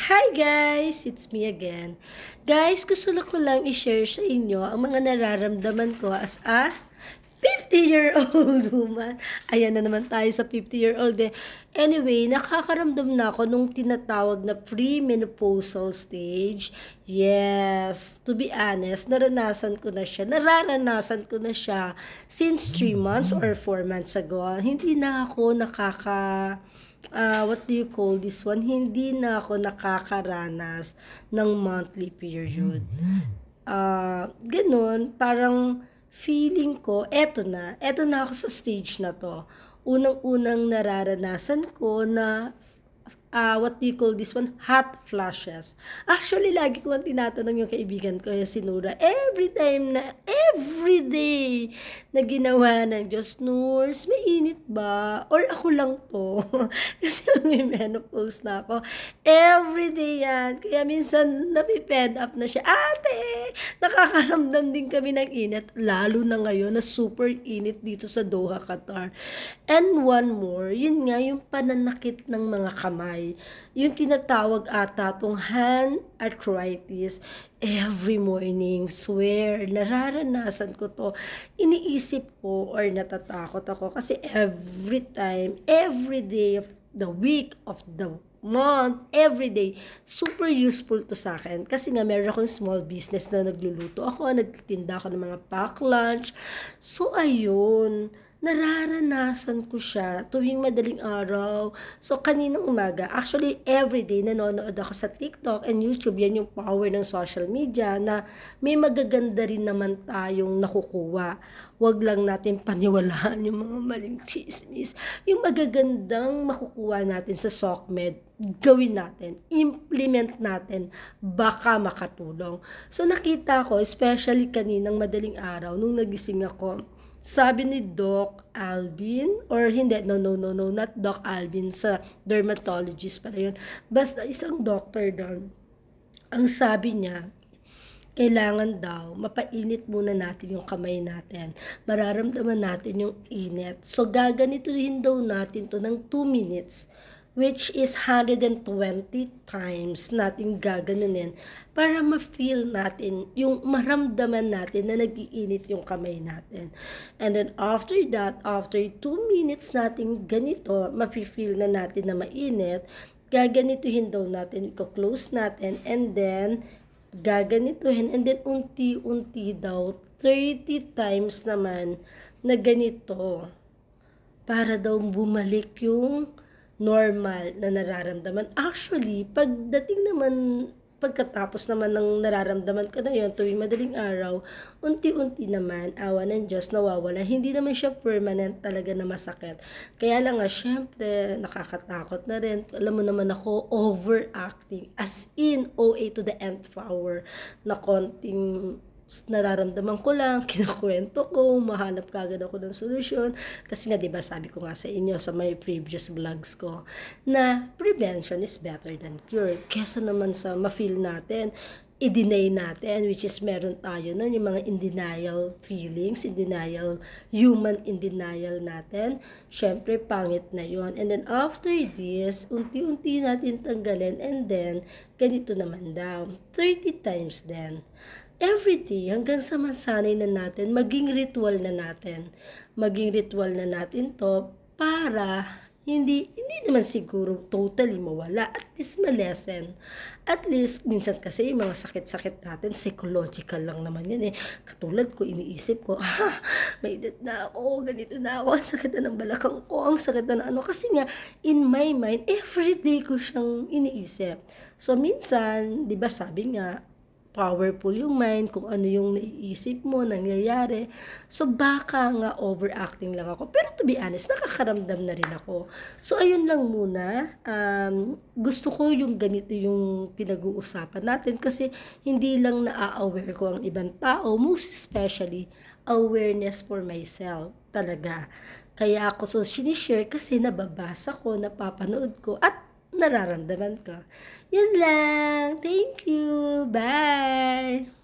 Hi guys! It's me again. Guys, gusto ko lang i-share sa inyo ang mga nararamdaman ko as a 50-year-old woman. Ayan na naman tayo sa 50-year-old eh. Anyway, nakakaramdam na ako nung tinatawag na pre-menopausal stage. Yes, to be honest, nararanasan ko na siya since 3 months or 4 months ago. Hindi na ako what do you call this one? Hindi na ako nakakaranas ng monthly period. Ganun, parang feeling ko, eto na ako sa stage na to. Unang-unang nararanasan ko na what do you call this one? Hot flashes. Actually, lagi ko ang tinatanong yung kaibigan ko, yung si Nura, every day na ginawa ng Diyos, Nurs, may init ba? Or ako lang to? Kasi may menopause na ako. Every day yan. Kaya minsan, napiped up na siya. Ate, nakakaramdam din kami ng init. Lalo na ngayon na super init dito sa Doha, Qatar. And one more, yun nga, yung pananakit ng mga kamay. Yung tinatawag ata tong hand arthritis. Every morning, swear, nararanasan ko to. Iniisip ko or natatakot ako kasi every time, every day of the week, of the month, every day, super useful to sa akin. Kasi nga, meron akong small business na nagluluto ako, nagtitinda ako ng mga pack lunch. So, ayun, nararanasan ko siya tuwing madaling araw. So, kaninang umaga, actually, everyday nanonood ako sa TikTok and YouTube. Yan yung power ng social media na may magaganda rin naman tayong nakukuha. Huwag lang natin paniwalaan yung mga maling chismis. Yung magagandang makukuha natin sa SOCMED, gawin natin, implement natin, baka makatulong. So, nakita ko, especially kaninang madaling araw, nung nagising ako, sabi ni Doc Alvin, or hindi, no, not Doc Alvin, sa dermatologist pala yun. Basta isang doctor doon, ang sabi niya, kailangan daw, mapainit muna natin yung kamay natin. Mararamdaman natin yung init. So, gaganituhin daw natin to ng 2 minutes, which is 120 times natin gaganunin para ma-feel natin, yung maramdaman natin na nag-iinit yung kamay natin. And then after that, after 2 minutes natin ganito, ma-feel na natin na mainit, gaganituhin daw natin, i-close natin, and then gaganituhin, and then unti-unti daw, 30 times naman na ganito, para daw bumalik yung normal na nararamdaman. Actually, pagkatapos naman ng nararamdaman ko na yun, tuwing madaling araw, unti-unti naman, awa ng Diyos, nawawala. Hindi naman siya permanent talaga na masakit. Kaya lang nga, syempre, nakakatakot na rin. Alam mo naman ako, overacting. As in, OA to the nth power, na konting nararamdaman ko lang, kinukwento ko, mahanap kagad ako ng solusyon. Kasi nga, diba, sabi ko nga sa inyo sa my previous vlogs ko, na prevention is better than cure. Kesa naman sa ma-feel natin, i-deny natin, which is meron tayo nun, yung mga in denial feelings, human in denial natin, syempre, pangit na yon. And then, after this, unti-unti natin tanggalin, and then, ganito naman daw, 30 times then. Every day, hanggang sa masanay na natin, maging ritual na natin. Maging ritual na natin to para hindi naman siguro totally mawala. At least malesen. At least, minsan kasi yung mga sakit-sakit natin, psychological lang naman yun eh. Katulad ko, iniisip ko, may edad na ako, ganito na ako, ang sakit na ng balakang ko, ang sakit na ano. Kasi nga, in my mind, everyday ko siyang iniisip. So, minsan, di ba sabi nga, powerful yung mind, kung ano yung naiisip mo, nangyayari. So, baka nga overacting lang ako. Pero to be honest, nakakaramdam na rin ako. So, ayun lang muna. Gusto ko yung ganito yung pinag-uusapan natin kasi hindi lang na-aware ko ang ibang tao, most especially, awareness for myself talaga. Kaya ako so sinishare kasi nababasa ko, napapanood ko, at nararamdaman ko. Yun lang. Thank you. Bye.